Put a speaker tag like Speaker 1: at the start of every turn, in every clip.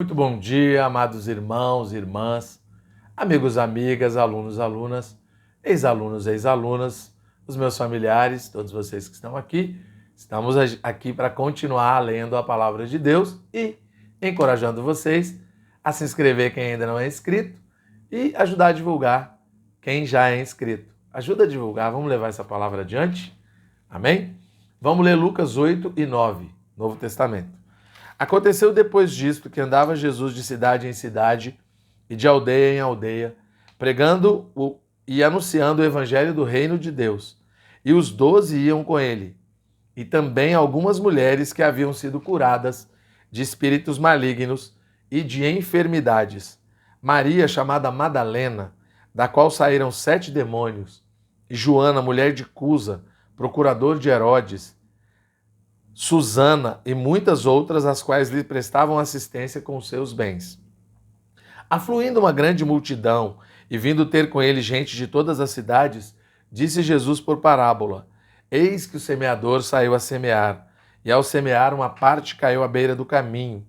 Speaker 1: Muito bom dia, amados irmãos, irmãs, amigos, amigas, alunos, alunas, ex-alunos, ex-alunas, os meus familiares, todos vocês que estão aqui. Estamos aqui para continuar lendo a palavra de Deus e encorajando vocês a se inscrever quem ainda não é inscrito e ajudar a divulgar quem já é inscrito. Ajuda a divulgar, vamos levar essa palavra adiante? Amém? Vamos ler Lucas 8 e 9, Novo Testamento. Aconteceu depois disto que andava Jesus de cidade em cidade e de aldeia em aldeia, pregando e anunciando o evangelho do reino de Deus. E os 12 iam com ele, e também algumas mulheres que haviam sido curadas de espíritos malignos e de enfermidades. Maria, chamada Madalena, da qual saíram 7 demônios, e Joana, mulher de Cusa, procurador de Herodes, Susana e muitas outras, as quais lhe prestavam assistência com os seus bens. Afluindo uma grande multidão e vindo ter com ele gente de todas as cidades, disse Jesus por parábola: Eis que o semeador saiu a semear, e ao semear uma parte caiu à beira do caminho,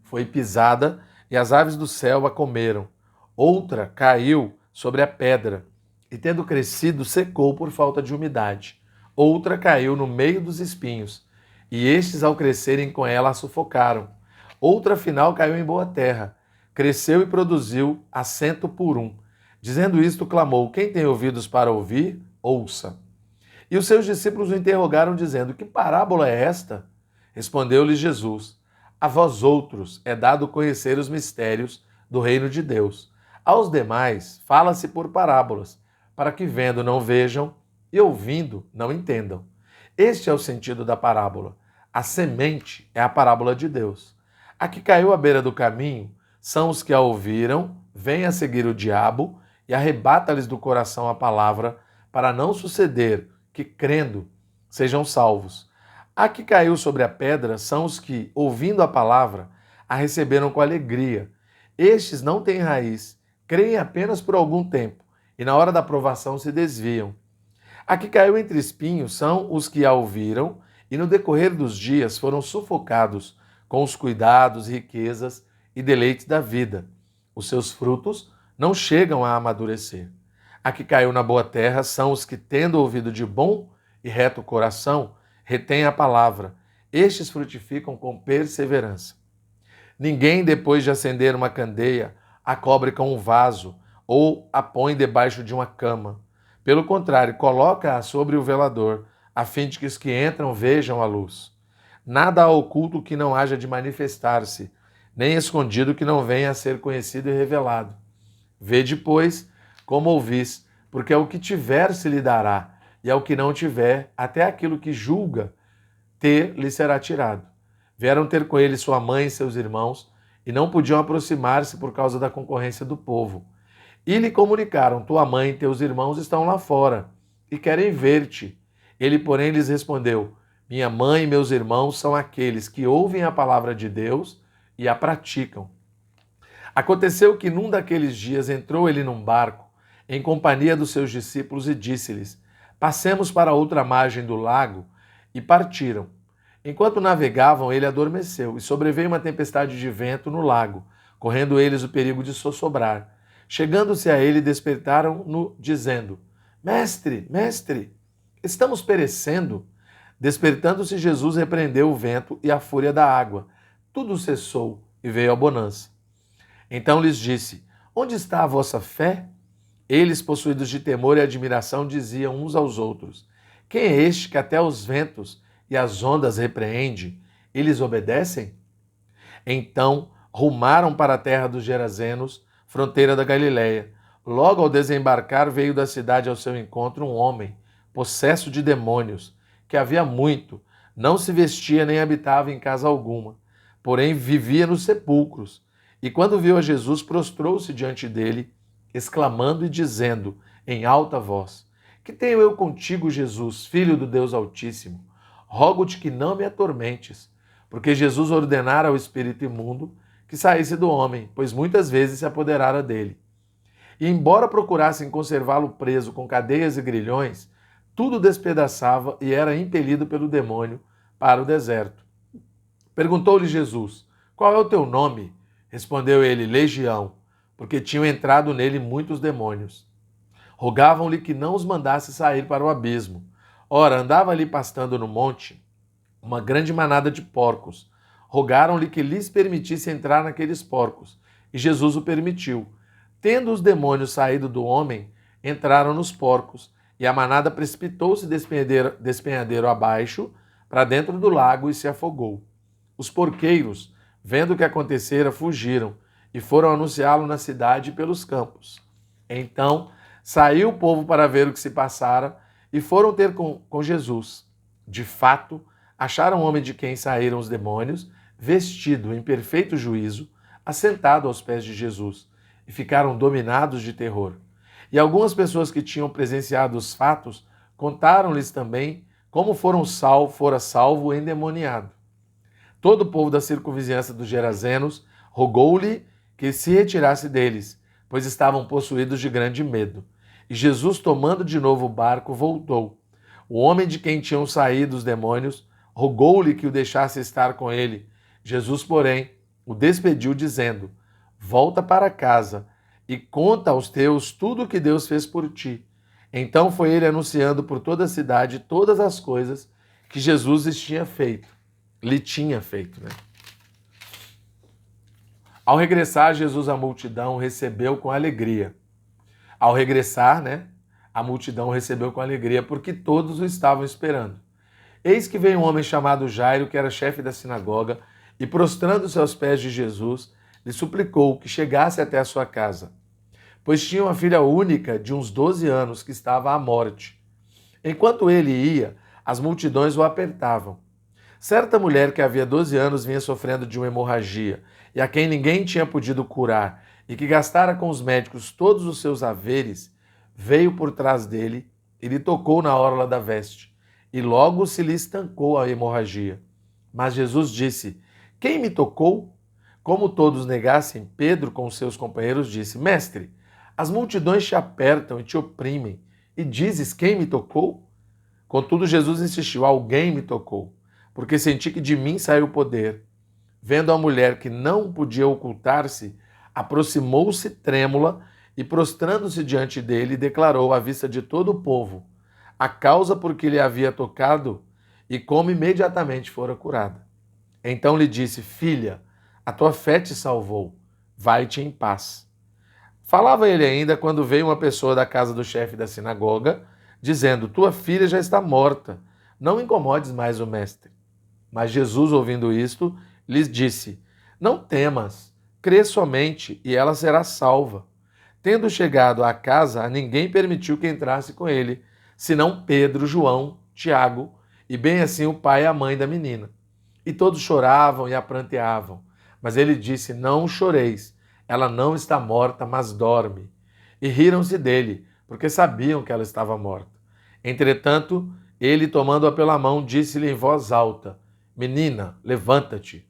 Speaker 1: foi pisada e as aves do céu a comeram. Outra caiu sobre a pedra e, tendo crescido, secou por falta de umidade. Outra caiu no meio dos espinhos, e estes, ao crescerem com ela, a sufocaram. Outra, afinal, caiu em boa terra, cresceu e produziu a 100 por um. Dizendo isto, clamou: Quem tem ouvidos para ouvir, ouça. E os seus discípulos o interrogaram, dizendo: Que parábola é esta? Respondeu-lhes Jesus: A vós outros é dado conhecer os mistérios do reino de Deus. Aos demais fala-se por parábolas, para que vendo não vejam e ouvindo não entendam. Este é o sentido da parábola. A semente é a parábola de Deus. A que caiu à beira do caminho são os que a ouviram, vêm a seguir o diabo e arrebata-lhes do coração a palavra, para não suceder que, crendo, sejam salvos. A que caiu sobre a pedra são os que, ouvindo a palavra, a receberam com alegria. Estes não têm raiz, creem apenas por algum tempo, e na hora da provação se desviam. A que caiu entre espinhos são os que a ouviram e no decorrer dos dias foram sufocados com os cuidados, riquezas e deleites da vida. Os seus frutos não chegam a amadurecer. A que caiu na boa terra são os que, tendo ouvido de bom e reto coração, retêm a palavra. Estes frutificam com perseverança. Ninguém, depois de acender uma candeia, a cobre com um vaso ou a põe debaixo de uma cama. Pelo contrário, coloca-a sobre o velador, a fim de que os que entram vejam a luz. Nada há oculto que não haja de manifestar-se, nem escondido que não venha a ser conhecido e revelado. Vede, pois, como ouvis, porque ao que tiver se lhe dará, e ao que não tiver, até aquilo que julga ter lhe será tirado. Vieram ter com ele sua mãe e seus irmãos, e não podiam aproximar-se por causa da concorrência do povo. E lhe comunicaram: Tua mãe e teus irmãos estão lá fora e querem ver-te. Ele, porém, lhes respondeu: Minha mãe e meus irmãos são aqueles que ouvem a palavra de Deus e a praticam. Aconteceu que num daqueles dias entrou ele num barco, em companhia dos seus discípulos, e disse-lhes: Passemos para outra margem do lago, e partiram. Enquanto navegavam, ele adormeceu, e sobreveio uma tempestade de vento no lago, correndo eles o perigo de sossobrar. Chegando-se a ele, despertaram-no, dizendo: Mestre, mestre, estamos perecendo. Despertando-se, Jesus repreendeu o vento e a fúria da água. Tudo cessou e veio a bonança. Então lhes disse: Onde está a vossa fé? Eles, possuídos de temor e admiração, diziam uns aos outros: Quem é este que até os ventos e as ondas repreende? E lhes obedecem? Então rumaram para a terra dos Gerazenos, fronteira da Galileia. Logo ao desembarcar, veio da cidade ao seu encontro um homem, possesso de demônios, que havia muito, não se vestia nem habitava em casa alguma, porém vivia nos sepulcros. E quando viu a Jesus, prostrou-se diante dele, exclamando e dizendo em alta voz: Que tenho eu contigo, Jesus, Filho do Deus Altíssimo? Rogo-te que não me atormentes. Porque Jesus ordenara ao espírito imundo que saísse do homem, pois muitas vezes se apoderara dele. E embora procurassem conservá-lo preso com cadeias e grilhões, tudo despedaçava e era impelido pelo demônio para o deserto. Perguntou-lhe Jesus: Qual é o teu nome? Respondeu ele: legião, porque tinham entrado nele muitos demônios. Rogavam-lhe que não os mandasse sair para o abismo. Ora, andava ali pastando no monte uma grande manada de porcos. Rogaram-lhe que lhes permitisse entrar naqueles porcos, e Jesus o permitiu. Tendo os demônios saído do homem, entraram nos porcos, e a manada precipitou-se despenhadeiro abaixo, para dentro do lago, e se afogou. Os porqueiros, vendo o que acontecera, fugiram, e foram anunciá-lo na cidade e pelos campos. Então saiu o povo para ver o que se passara, e foram ter com Jesus. De fato, acharam o homem de quem saíram os demônios, vestido em perfeito juízo, assentado aos pés de Jesus, e ficaram dominados de terror. E algumas pessoas que tinham presenciado os fatos contaram-lhes também como fora salvo o endemoniado. Todo o povo da circunvizinhança dos Gerazenos rogou-lhe que se retirasse deles, pois estavam possuídos de grande medo. E Jesus, tomando de novo o barco, voltou. O homem de quem tinham saído os demônios rogou-lhe que o deixasse estar com ele. Jesus, porém, o despediu, dizendo: volta para casa e conta aos teus tudo o que Deus fez por ti. Então foi ele anunciando por toda a cidade todas as coisas que Jesus lhe tinha feito. Ao regressar, Jesus a multidão recebeu com alegria. Ao regressar, a multidão recebeu com alegria, porque todos o estavam esperando. Eis que veio um homem chamado Jairo, que era chefe da sinagoga, e prostrando-se aos pés de Jesus, lhe suplicou que chegasse até a sua casa, pois tinha uma filha única de uns 12 anos que estava à morte. Enquanto ele ia, as multidões o apertavam. Certa mulher que havia 12 anos vinha sofrendo de uma hemorragia, e a quem ninguém tinha podido curar, e que gastara com os médicos todos os seus haveres, veio por trás dele e lhe tocou na orla da veste, e logo se lhe estancou a hemorragia. Mas Jesus disse: quem me tocou? Como todos negassem, Pedro com seus companheiros disse: mestre, as multidões te apertam e te oprimem, e dizes: quem me tocou? Contudo, Jesus insistiu: alguém me tocou, porque senti que de mim saiu o poder. Vendo a mulher que não podia ocultar-se, aproximou-se trêmula e, prostrando-se diante dele, declarou à vista de todo o povo a causa por que lhe havia tocado e como imediatamente fora curada. Então lhe disse: filha, a tua fé te salvou, vai-te em paz. Falava ele ainda quando veio uma pessoa da casa do chefe da sinagoga, dizendo: tua filha já está morta, não incomodes mais o mestre. Mas Jesus, ouvindo isto, lhes disse: não temas, crê somente e ela será salva. Tendo chegado à casa, a ninguém permitiu que entrasse com ele, senão Pedro, João, Tiago e bem assim o pai e a mãe da menina. E todos choravam e a pranteavam. Mas ele disse: não choreis, ela não está morta, mas dorme. E riram-se dele, porque sabiam que ela estava morta. Entretanto, ele, tomando-a pela mão, disse-lhe em voz alta: menina, levanta-te.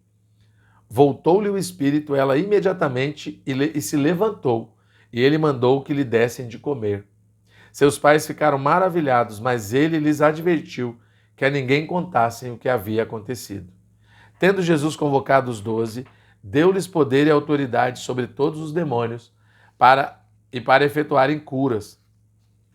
Speaker 1: Voltou-lhe o espírito, ela imediatamente e se levantou, e ele mandou que lhe dessem de comer. Seus pais ficaram maravilhados, mas ele lhes advertiu que a ninguém contassem o que havia acontecido. Tendo Jesus convocado os 12, deu-lhes poder e autoridade sobre todos os demônios para efetuarem curas.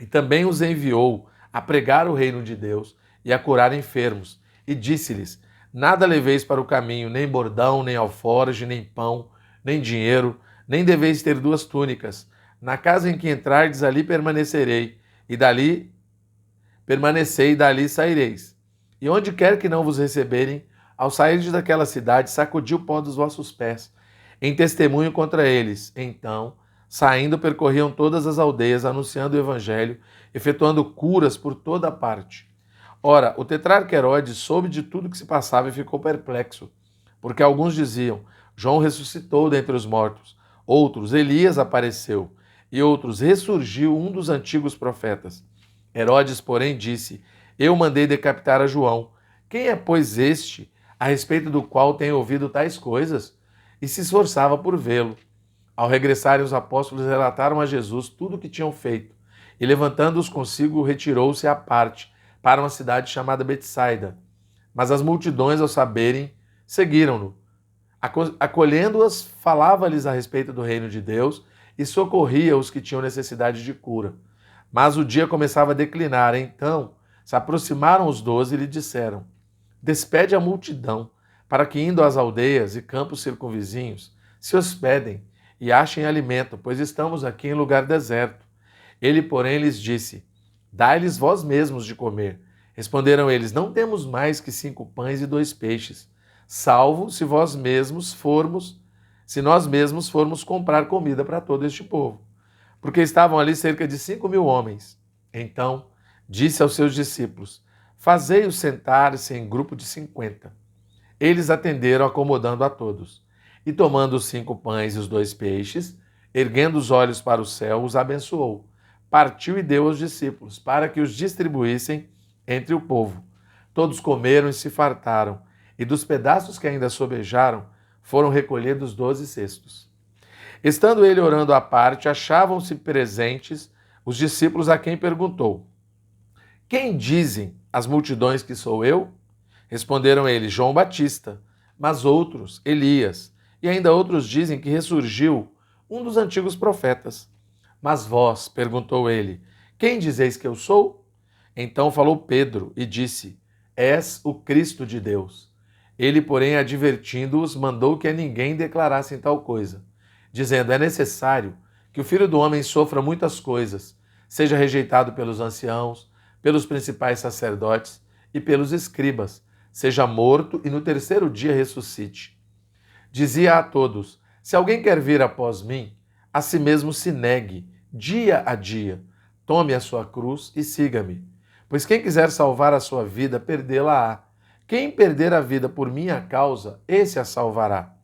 Speaker 1: E também os enviou a pregar o reino de Deus e a curar enfermos. E disse-lhes: nada leveis para o caminho, nem bordão, nem alforge, nem pão, nem dinheiro, nem deveis ter 2 túnicas. Na casa em que entrardes, ali permanecerei, e dali saireis. E onde quer que não vos receberem, ao sairdes daquela cidade, sacudi o pó dos vossos pés, em testemunho contra eles. Então, saindo, percorriam todas as aldeias, anunciando o evangelho, efetuando curas por toda a parte. Ora, o tetrarca Herodes soube de tudo que se passava e ficou perplexo, porque alguns diziam: João ressuscitou dentre os mortos, outros: Elias apareceu, e outros: ressurgiu um dos antigos profetas. Herodes, porém, disse: eu mandei decapitar a João. Quem é, pois, este, a respeito do qual tenho ouvido tais coisas? E se esforçava por vê-lo. Ao regressarem, os apóstolos relataram a Jesus tudo o que tinham feito, e levantando-os consigo, retirou-se à parte, para uma cidade chamada Betsaida. Mas as multidões, ao saberem, seguiram-no. Acolhendo-as, falava-lhes a respeito do reino de Deus e socorria os que tinham necessidade de cura. Mas o dia começava a declinar, então se aproximaram os 12 e lhe disseram: Despede a multidão, para que, indo às aldeias e campos circunvizinhos, se hospedem e achem alimento, pois estamos aqui em lugar deserto. Ele, porém, lhes disse: Dai-lhes vós mesmos de comer. Responderam eles: Não temos mais que 5 pães e 2 peixes, salvo se nós mesmos formos comprar comida para todo este povo. Porque estavam ali cerca de 5.000 homens. Então disse aos seus discípulos: Fazei-os sentar-se em grupo de 50. Eles atenderam, acomodando a todos. E tomando os 5 pães e os 2 peixes, erguendo os olhos para o céu, os abençoou. Partiu e deu aos discípulos, para que os distribuíssem entre o povo. Todos comeram e se fartaram, e dos pedaços que ainda sobejaram, foram recolhidos 12 cestos. Estando ele orando à parte, achavam-se presentes os discípulos, a quem perguntou: Quem dizem as multidões que sou eu? Responderam eles: João Batista, mas outros, Elias, e ainda outros dizem que ressurgiu um dos antigos profetas. Mas vós, perguntou ele, quem dizeis que eu sou? Então falou Pedro e disse: És o Cristo de Deus. Ele, porém, advertindo-os, mandou que a ninguém declarassem tal coisa, dizendo: É necessário que o Filho do Homem sofra muitas coisas, seja rejeitado pelos anciãos, pelos principais sacerdotes e pelos escribas, seja morto e no terceiro dia ressuscite. Dizia a todos: Se alguém quer vir após mim, a si mesmo se negue, dia a dia, tome a sua cruz e siga-me. Pois quem quiser salvar a sua vida, perdê-la-á. Quem perder a vida por minha causa, esse a salvará.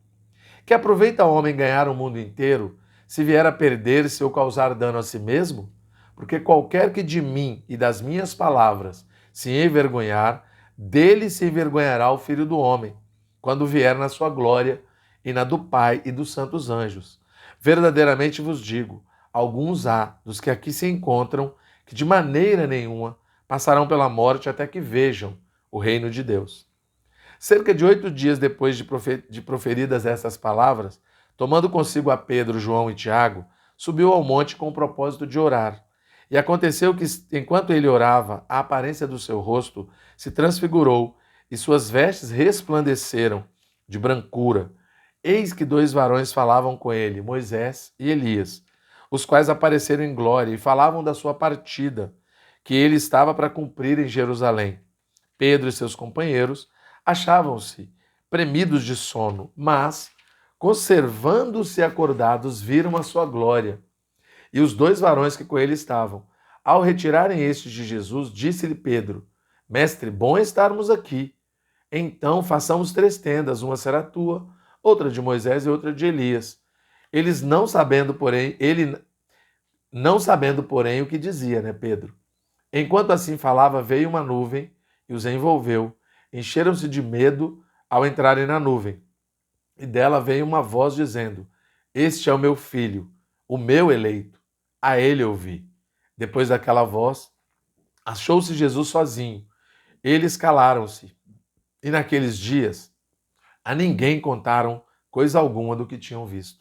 Speaker 1: Que aproveita o homem ganhar o mundo inteiro, se vier a perder-se ou causar dano a si mesmo? Porque qualquer que de mim e das minhas palavras se envergonhar, dele se envergonhará o Filho do Homem, quando vier na sua glória e na do Pai e dos santos anjos. Verdadeiramente vos digo, alguns há dos que aqui se encontram que de maneira nenhuma passarão pela morte até que vejam o reino de Deus. Cerca de 8 dias depois de proferidas essas palavras, tomando consigo a Pedro, João e Tiago, subiu ao monte com o propósito de orar. E aconteceu que, enquanto ele orava, a aparência do seu rosto se transfigurou e suas vestes resplandeceram de brancura. Eis que 2 varões falavam com ele, Moisés e Elias, os quais apareceram em glória e falavam da sua partida, que ele estava para cumprir em Jerusalém. Pedro e seus companheiros achavam-se premidos de sono, mas, conservando-se acordados, viram a sua glória. E os 2 varões que com ele estavam, ao retirarem estes de Jesus, disse-lhe Pedro: Mestre, bom é estarmos aqui. Então façamos 3 tendas, uma será tua, outra de Moisés e outra de Elias. Eles não sabendo, porém, o que dizia, Pedro? Enquanto assim falava, veio uma nuvem e os envolveu. Encheram-se de medo ao entrarem na nuvem. E dela veio uma voz dizendo: Este é o meu filho, o meu eleito. A ele ouvi. Depois daquela voz, achou-se Jesus sozinho. Eles calaram-se. E naqueles dias, a ninguém contaram coisa alguma do que tinham visto.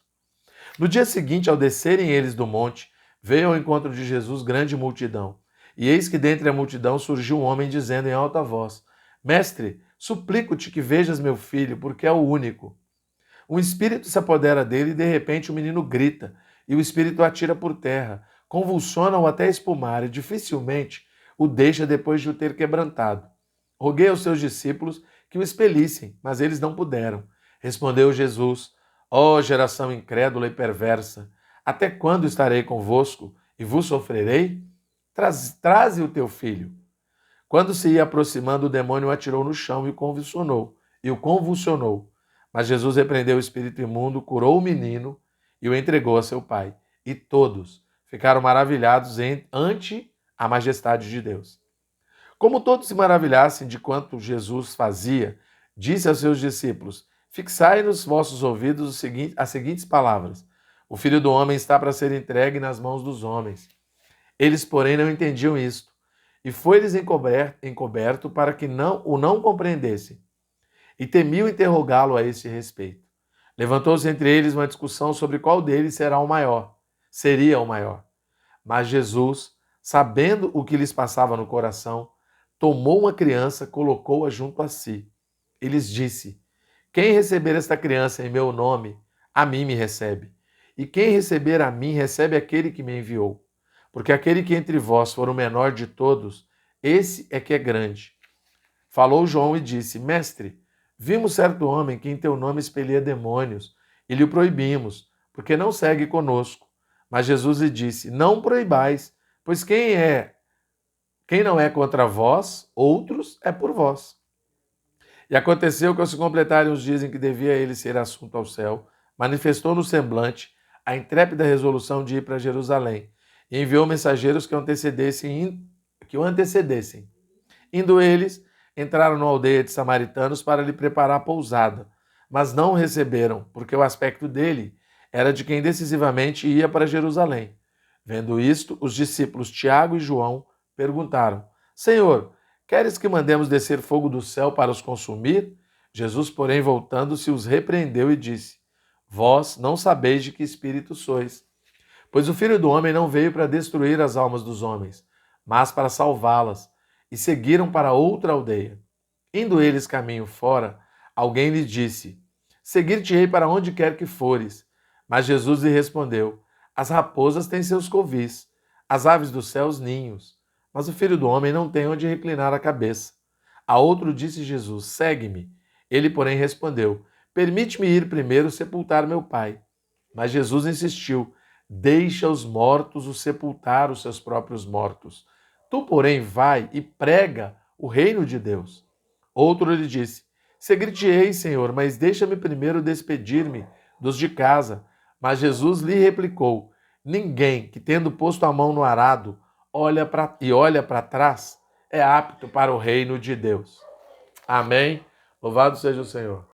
Speaker 1: No dia seguinte, ao descerem eles do monte, veio ao encontro de Jesus grande multidão. E eis que dentre a multidão surgiu um homem dizendo em alta voz: Mestre, suplico-te que vejas meu filho, porque é o único. Um espírito se apodera dele e de repente o menino grita, e o espírito o atira por terra, convulsiona-o até espumar e dificilmente o deixa depois de o ter quebrantado. Roguei aos seus discípulos que o expelissem, mas eles não puderam. Respondeu Jesus: Ó geração incrédula e perversa, até quando estarei convosco e vos sofrerei? Traze o teu filho. Quando se ia aproximando, o demônio o atirou no chão e o convulsionou. Mas Jesus repreendeu o espírito imundo, curou o menino e o entregou a seu pai. E todos ficaram maravilhados ante a majestade de Deus. Como todos se maravilhassem de quanto Jesus fazia, disse aos seus discípulos: Fixai nos vossos ouvidos as seguintes palavras: O Filho do Homem está para ser entregue nas mãos dos homens. Eles, porém, não entendiam isto, e foi-lhes encoberto para que o não compreendessem. E temiam interrogá-lo a este respeito. Levantou-se entre eles uma discussão sobre qual deles seria o maior. Mas Jesus, sabendo o que lhes passava no coração, tomou uma criança, colocou-a junto a si. E lhes disse: Quem receber esta criança em meu nome, a mim me recebe. E quem receber a mim, recebe aquele que me enviou. Porque aquele que entre vós for o menor de todos, esse é que é grande. Falou João e disse: Mestre, vimos certo homem que em teu nome expelia demônios, e lhe o proibimos, porque não segue conosco. Mas Jesus lhe disse: Não proibais, pois quem não é contra vós, outros é por vós. E aconteceu que, ao se completarem os dias em que devia ele ser assunto ao céu, manifestou no semblante a intrépida resolução de ir para Jerusalém, e enviou mensageiros que o antecedessem. Indo eles, entraram na aldeia de samaritanos para lhe preparar pousada, mas não o receberam, porque o aspecto dele era de quem decisivamente ia para Jerusalém. Vendo isto, os discípulos Tiago e João perguntaram: Senhor, queres que mandemos descer fogo do céu para os consumir? Jesus, porém, voltando-se, os repreendeu e disse: Vós não sabeis de que espírito sois, pois o Filho do Homem não veio para destruir as almas dos homens, mas para salvá-las. E seguiram para outra aldeia. Indo eles caminho fora, alguém lhe disse: Seguir-te-ei para onde quer que fores. Mas Jesus lhe respondeu: As raposas têm seus covis, as aves dos céus ninhos, mas o Filho do Homem não tem onde reclinar a cabeça. A outro disse Jesus: Segue-me. Ele, porém, respondeu: Permite-me ir primeiro sepultar meu pai. Mas Jesus insistiu: Deixa os mortos o sepultar os seus próprios mortos. Tu, porém, vai e prega o reino de Deus. Outro lhe disse: Seguir-te-ei, Senhor, mas deixa-me primeiro despedir-me dos de casa. Mas Jesus lhe replicou: Ninguém que, tendo posto a mão no arado, olha para trás, é apto para o reino de Deus. Amém? Louvado seja o Senhor.